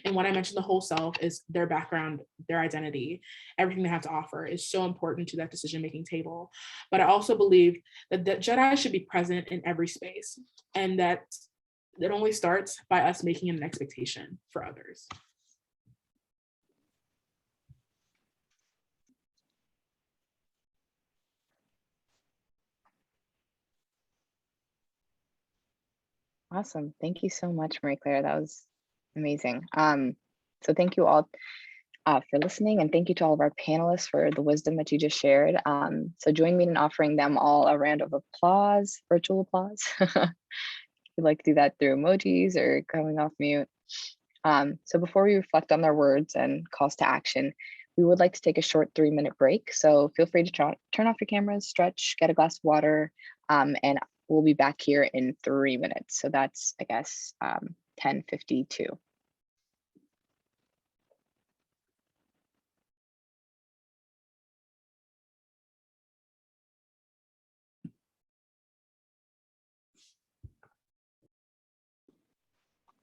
And when I mention the whole self, is their background, their identity, everything they have to offer is so important to that decision-making table. But I also believe that JEDI should be present in every space, and that it only starts by us making it an expectation for others. Awesome. Thank you so much, Marie Claire. That was amazing. So thank you all for listening, and thank you to all of our panelists for the wisdom that you just shared. So join me in offering them all a round of applause, virtual applause. You'd like to do that through emojis or coming off mute. So before we reflect on their words and calls to action, we would like to take a short 3-minute break. So feel free to turn off your cameras, stretch, get a glass of water, and we'll be back here in 3 minutes. So that's, I guess, 10:52.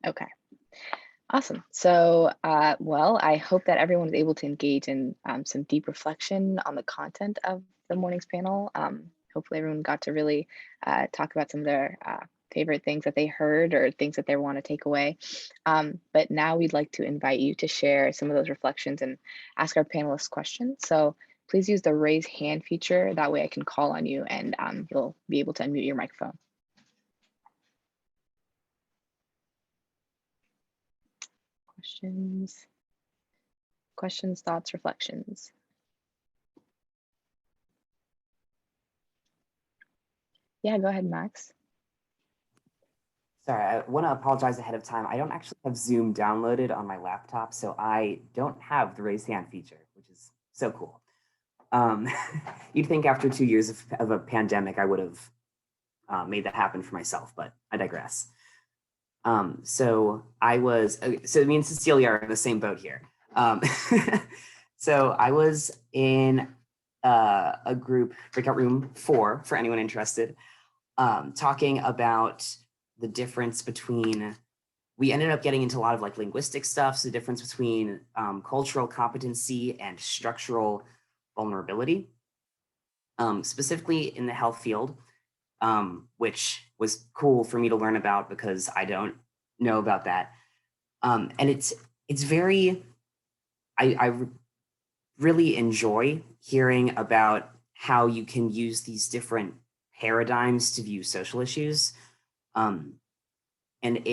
Okay, awesome. So, well, I hope that everyone was able to engage in some deep reflection on the content of the morning's panel. Hopefully everyone got to really talk about some of their favorite things that they heard or things that they want to take away. But now we'd like to invite you to share some of those reflections and ask our panelists questions. So please use the raise hand feature. That way I can call on you and you'll be able to unmute your microphone. Questions, thoughts, reflections. Yeah, go ahead, Max. Sorry, I want to apologize ahead of time. I don't actually have Zoom downloaded on my laptop, so I don't have the raise hand feature, which is so cool. You'd think after 2 years of a pandemic, I would have made that happen for myself, but I digress. So me and Cecilia are in the same boat here. So I was in a group, breakout room 4, for anyone interested, talking about the difference between, we ended up getting into a lot of like linguistic stuff, so the difference between cultural competency and structural vulnerability, specifically in the health field, which was cool for me to learn about because I don't know about that. And it's very, I really enjoy hearing about how you can use these different paradigms to view social issues. And I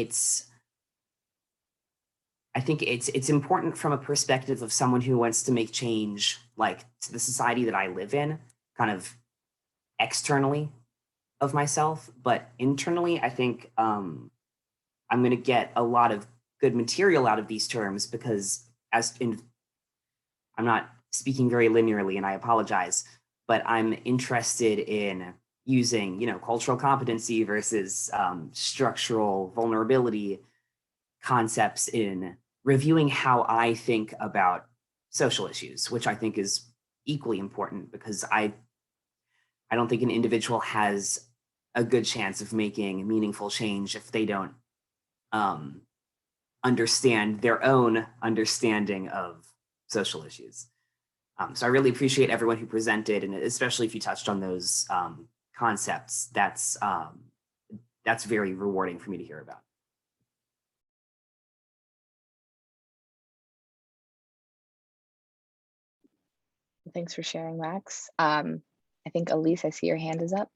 think it's important from a perspective of someone who wants to make change, like to the society that I live in, kind of externally of myself, but internally, I think I'm going to get a lot of good material out of these terms because I'm not speaking very linearly and I apologize, but I'm interested in using, cultural competency versus structural vulnerability concepts in reviewing how I think about social issues, which I think is equally important because I don't think an individual has a good chance of making meaningful change if they don't understand their own understanding of social issues. So I really appreciate everyone who presented, and especially if you touched on those concepts. That's very rewarding for me to hear about. Thanks for sharing, Max. I think Elise, I see your hand is up.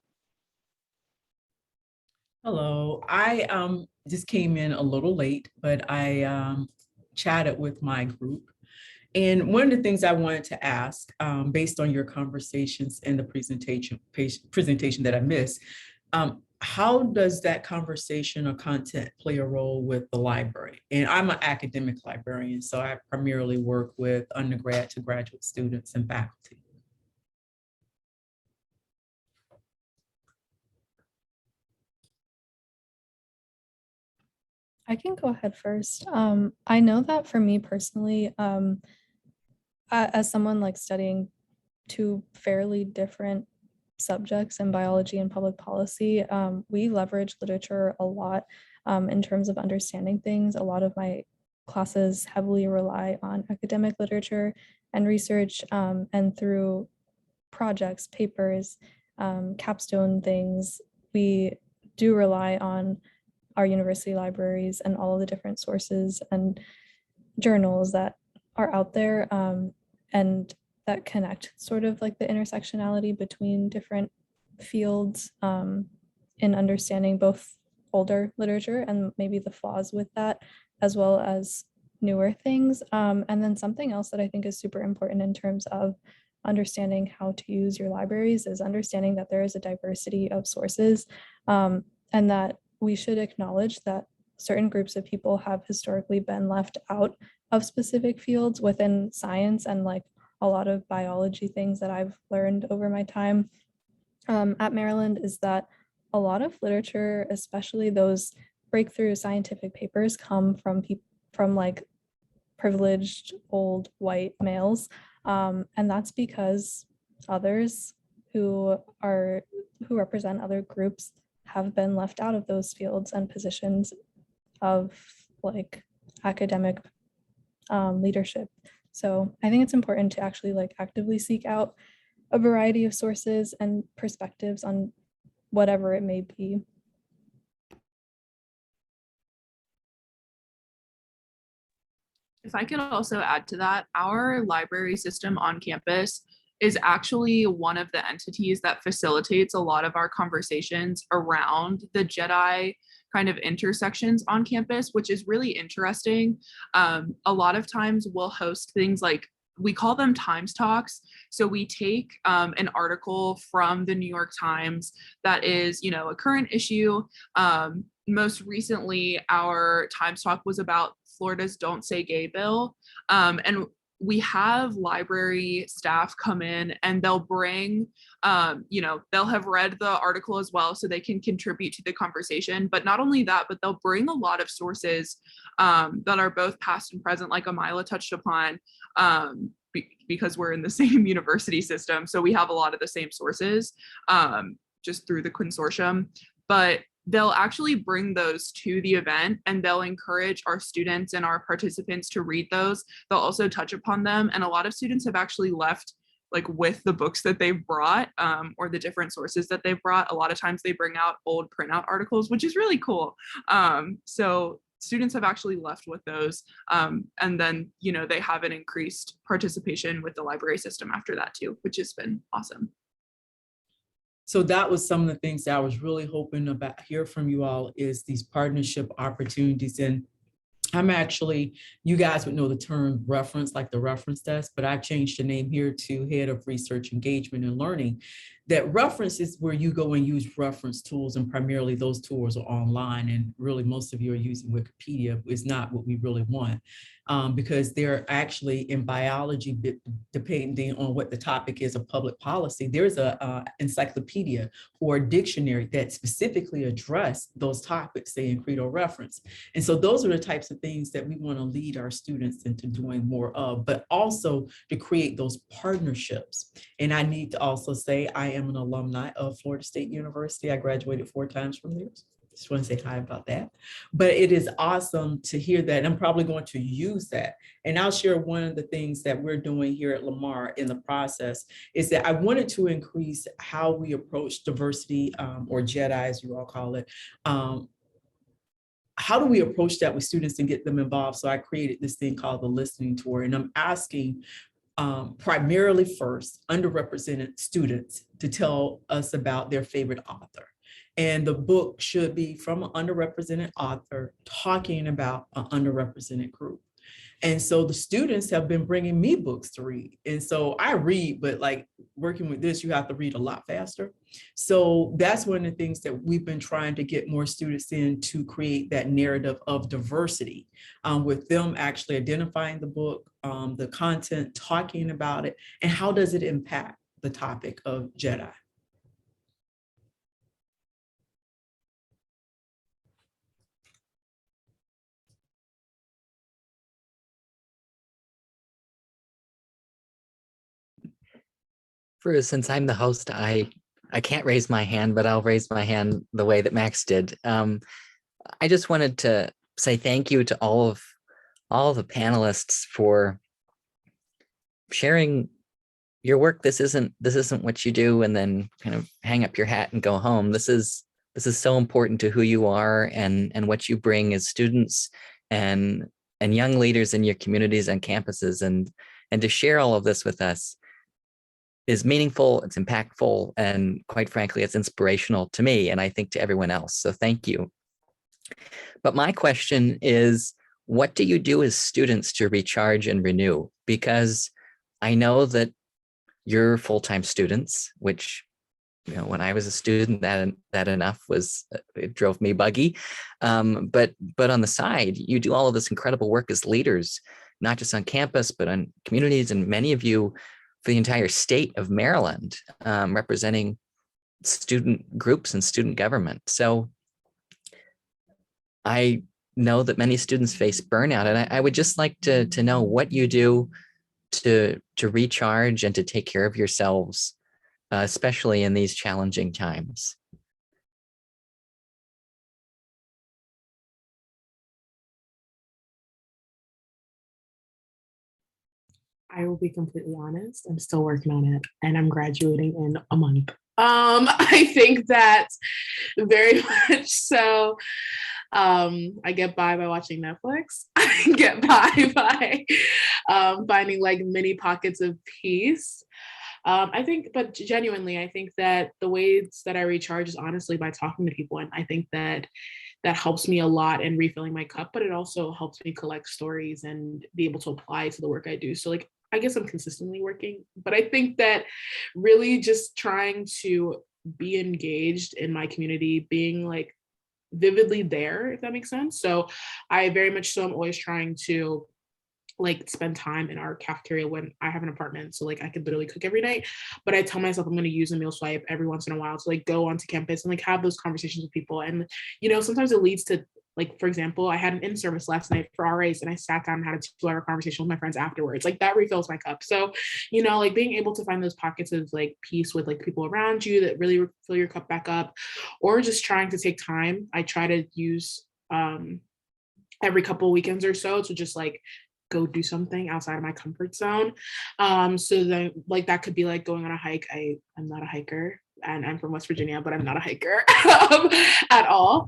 Hello, I just came in a little late, but I chatted with my group And one of the things I wanted to ask, based on your conversations and the presentation that I missed, how does that conversation or content play a role with the library? And I'm an academic librarian, so I primarily work with undergrad to graduate students and faculty. I can go ahead first. I know that for me personally, as someone like studying two fairly different subjects in biology and public policy, we leverage literature a lot in terms of understanding things. A lot of my classes heavily rely on academic literature and research, and through projects, papers, capstone things, we do rely on our university libraries and all of the different sources and journals that are out there, and that connect sort of like the intersectionality between different fields, in understanding both older literature and maybe the flaws with that, as well as newer things. And then something else that I think is super important in terms of understanding how to use your libraries is understanding that there is a diversity of sources, and that we should acknowledge that certain groups of people have historically been left out of specific fields within science, and like a lot of biology things that I've learned over my time at Maryland is that a lot of literature, especially those breakthrough scientific papers, come from like privileged old white males, and that's because others who represent other groups have been left out of those fields and positions of like academic leadership. So I think it's important to actually like actively seek out a variety of sources and perspectives on whatever it may be. If I could also add to that, our library system on campus is actually one of the entities that facilitates a lot of our conversations around the JEDI kind of intersections on campus, which is really interesting. A lot of times we'll host things like, we call them Times Talks. So we take an article from the New York Times that is, you know, a current issue. Most recently, our Times Talk was about Florida's Don't Say Gay bill. And we have library staff come in and they'll bring, you know, they'll have read the article as well so they can contribute to the conversation. But not only that, but they'll bring a lot of sources that are both past and present, like Amila touched upon, because we're in the same university system. So we have a lot of the same sources just through the consortium. But they'll actually bring those to the event and they'll encourage our students and our participants to read those. They'll also touch upon them. And a lot of students have actually left like with the books that they've brought, or the different sources that they've brought. A lot of times they bring out old printout articles, which is really cool. So students have actually left with those. And then, you know, they have an increased participation with the library system after that too, which has been awesome. So that was some of the things that I was really hoping about hear from you all, is these partnership opportunities. And I'm actually, you guys would know the term reference, like the reference desk, but I've changed the name here to Head of Research Engagement and Learning. That reference is where you go and use reference tools, and primarily those tools are online, and really most of you are using Wikipedia is not what we really want, because they're actually in biology, depending on what the topic is of public policy, there's a encyclopedia or a dictionary that specifically address those topics, say in Credo reference. And so those are the types of things that we want to lead our students into doing more of, but also to create those partnerships. And I need to also say, I am an alumni of Florida State University. I graduated 4 times from there. Just want to say hi about that. But it is awesome to hear that. I'm probably going to use that. And I'll share one of the things that we're doing here at Lamar in the process is that I wanted to increase how we approach diversity, or JEDI, as you all call it. How do we approach that with students and get them involved? So I created this thing called the listening tour, and I'm asking primarily first underrepresented students to tell us about their favorite author. And the book should be from an underrepresented author talking about an underrepresented group. And so the students have been bringing me books to read. And so I read, but like working with this, you have to read a lot faster. So that's one of the things that we've been trying to get more students in, to create that narrative of diversity, with them actually identifying the book, the content, talking about it, and how does it impact the topic of Jedi. Since I'm the host, I can't raise my hand, but I'll raise my hand the way that Max did. I just wanted to say thank you to all of the panelists for sharing your work. This isn't what you do and then kind of hang up your hat and go home. This is so important to who you are and what you bring as students and young leaders in your communities and campuses, and to share all of this with us is meaningful, it's impactful, and quite frankly, it's inspirational to me, and I think to everyone else. So thank you. But my question is, what do you do as students to recharge and renew? Because I know that you're full-time students, which, when I was a student, that enough was, it drove me buggy. But on the side, you do all of this incredible work as leaders, not just on campus, but on communities, and many of you for the entire state of Maryland, representing student groups and student government. So I know that many students face burnout, and I would just like to know what you do to recharge and to take care of yourselves, especially in these challenging times. I will be completely honest. I'm still working on it, and I'm graduating in a month. I think that very much so. I get by watching Netflix. I get by finding like mini pockets of peace. I think, but genuinely, I think that the ways that I recharge is honestly by talking to people, and I think that helps me a lot in refilling my cup, but it also helps me collect stories and be able to apply to the work I do. So like, I guess I'm consistently working, but I think that really just trying to be engaged in my community, being like vividly there, if that makes sense. So I very much so am always trying to like spend time in our cafeteria when I have an apartment. So like I could literally cook every night, but I tell myself I'm going to use a meal swipe every once in a while to like go onto campus and like have those conversations with people. And, sometimes it leads to, like, for example, I had an in-service last night for RAs and I sat down and had a 2-hour conversation with my friends afterwards. Like that refills my cup. So, like being able to find those pockets of like peace with like people around you that really fill your cup back up, or just trying to take time. I try to use every couple of weekends or so to just like go do something outside of my comfort zone. So then like that could be like going on a hike. I'm not a hiker, and I'm from West Virginia, but I'm not a hiker at all.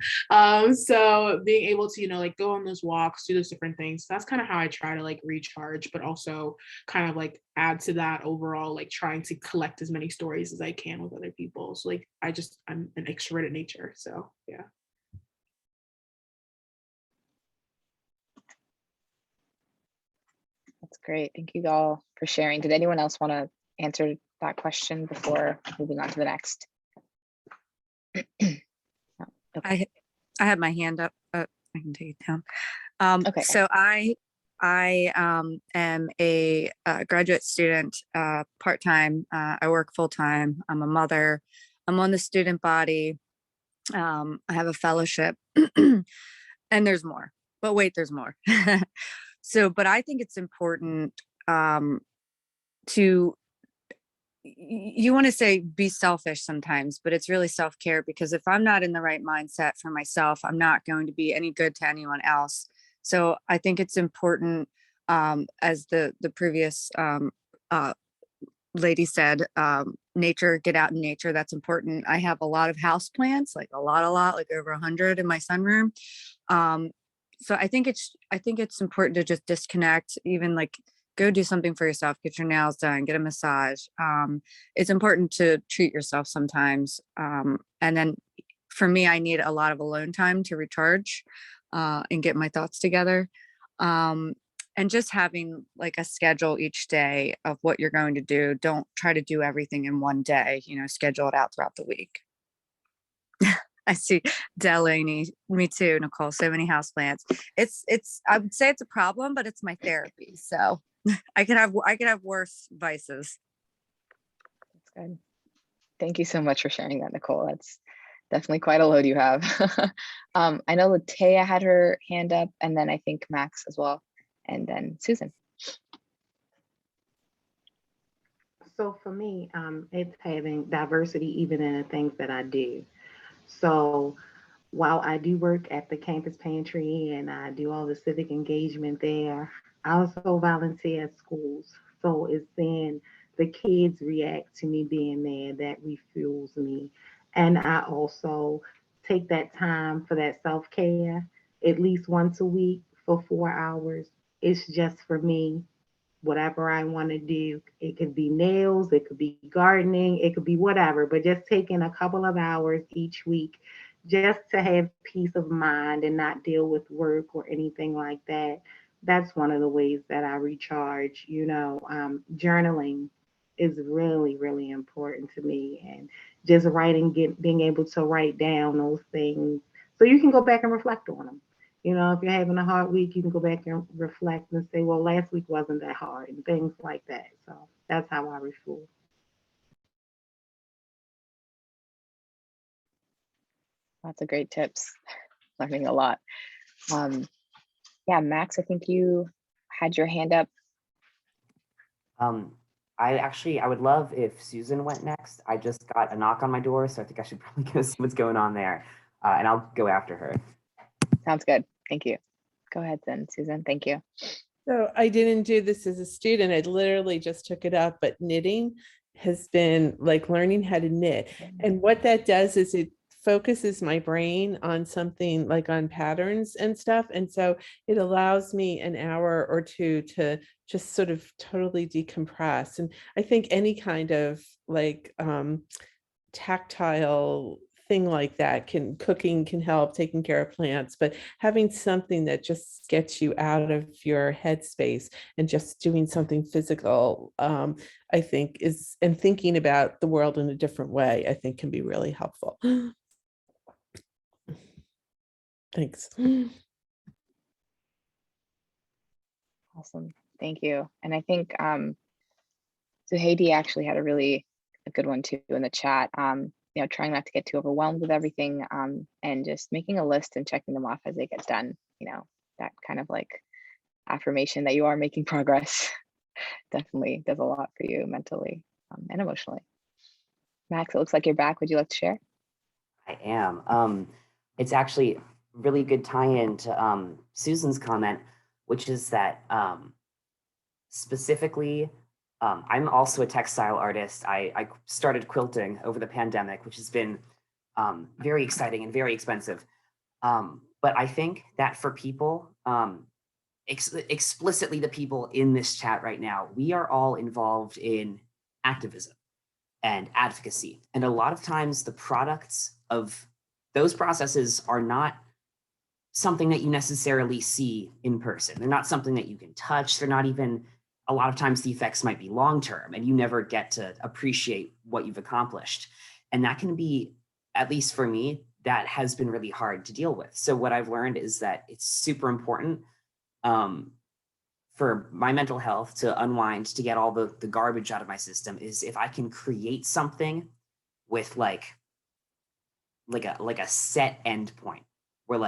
So being able to, like go on those walks, do those different things. That's kind of how I try to like recharge, but also kind of like add to that overall, like trying to collect as many stories as I can with other people. So like I'm an extroverted nature. So yeah. That's great. Thank you all for sharing. Did anyone else want to answer that question before moving on to the next? Okay. I have my hand up, but I can take it down. Okay. So I am a graduate student, part-time. I work full-time. I'm a mother. I'm on the student body. I have a fellowship, and there's more. But wait, there's more. But I think it's important to, you want to say be selfish sometimes, but it's really self-care, because if I'm not in the right mindset for myself, I'm not going to be any good to anyone else. So I think it's important, as the previous lady said, nature, get out in nature. That's important. I have a lot of house plants, like a lot, like over 100 in my sunroom. So I think it's important to just disconnect, even like go do something for yourself, get your nails done, get a massage. It's important to treat yourself sometimes. And then for me, I need a lot of alone time to recharge and get my thoughts together. And and just having like a schedule each day of what you're going to do. Don't try to do everything in one day, schedule it out throughout the week. I see Delaney, me too, Nicole, so many houseplants. I would say it's a problem, but it's my therapy. So I could have worse vices. That's good. Thank you so much for sharing that, Nicole. That's definitely quite a load you have. I know Latea had her hand up, and then I think Max as well, and then Susan. So for me, it's having diversity even in the things that I do. So while I do work at the campus pantry and I do all the civic engagement there, I also volunteer at schools. So it's seeing the kids react to me being there that refuels me. And I also take that time for that self-care at least once a week for 4 hours. It's just for me, whatever I want to do. It could be nails, it could be gardening, it could be whatever, but just taking a couple of hours each week just to have peace of mind and not deal with work or anything like that. That's one of the ways that I recharge. Journaling is really, really important to me, and just writing, being able to write down those things so you can go back and reflect on them. If you're having a hard week, you can go back and reflect and say, well, last week wasn't that hard, and things like that. So that's how I refuel. Lots of great tips. Learning a lot. Yeah, Max, I think you had your hand up. I would love if Susan went next. I just got a knock on my door, so I think I should probably go see what's going on there, and I'll go after her. Sounds good. Thank you. Go ahead then, Susan. Thank you. So I didn't do this as a student. I literally just took it up, but knitting has been like learning how to knit. And what that does is it focuses my brain on something like on patterns and stuff. And so it allows me an hour or two to just sort of totally decompress. And I think any kind of like tactile thing like that cooking can help, taking care of plants, but having something that just gets you out of your headspace and just doing something physical, I think and thinking about the world in a different way, I think can be really helpful. Thanks. Awesome. Thank you. And I think so Heidi actually had a good one too in the chat. Trying not to get too overwhelmed with everything, and just making a list and checking them off as they get done. That kind of like affirmation that you are making progress definitely does a lot for you mentally and emotionally. Max, it looks like you're back. Would you like to share? I am. It's actually really good tie-in to Susan's comment, which is that specifically, I'm also a textile artist. I started quilting over the pandemic, which has been very exciting and very expensive. But I think that for people, explicitly the people in this chat right now, we are all involved in activism and advocacy. And a lot of times the products of those processes are not something that you necessarily see in person. They're not something that you can touch. They're not even, a lot of times the effects might be long-term and you never get to appreciate what you've accomplished. And that can be, at least for me, that has been really hard to deal with. So what I've learned is that it's super important for my mental health to unwind, to get all the garbage out of my system, is if I can create something with like a set end point where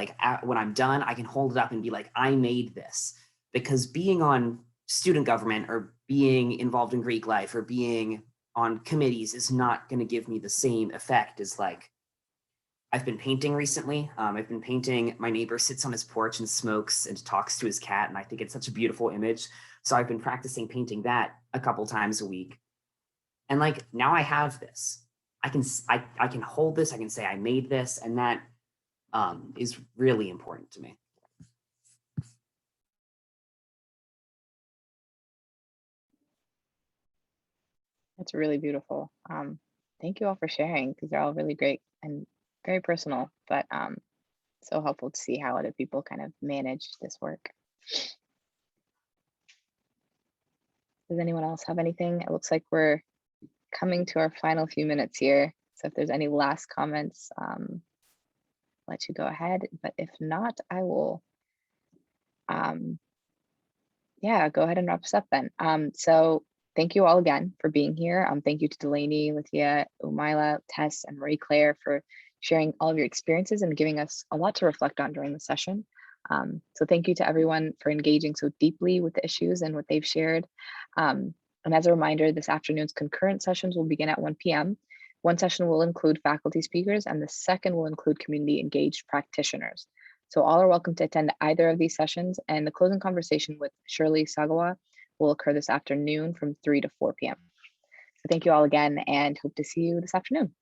when I'm done, I can hold it up and be like, I made this. Because being on student government or being involved in Greek life or being on committees is not going to give me the same effect as I've been painting recently. I've been painting, my neighbor sits on his porch and smokes and talks to his cat. And I think it's such a beautiful image. So I've been practicing painting that a couple times a week. And now I have this. I can hold this, I can say I made this, and that is really important to me. That's really beautiful. Thank you all for sharing. These are all really great and very personal, but so helpful to see how other people kind of manage this work. Does anyone else have anything? It looks like we're coming to our final few minutes here. So if there's any last comments, let you go ahead. But if not, I will, yeah, go ahead and wrap us up then. So thank you all again for being here. Thank you to Delaney, Lithia, Umaila, Tess, and Marie Claire for sharing all of your experiences and giving us a lot to reflect on during the session. So thank you to everyone for engaging so deeply with the issues and what they've shared. And as a reminder, this afternoon's concurrent sessions will begin at 1 p.m. One session will include faculty speakers and the second will include community engaged practitioners. So all are welcome to attend either of these sessions, and the closing conversation with Shirley Sagawa will occur this afternoon from 3 to 4 p.m. So thank you all again and hope to see you this afternoon.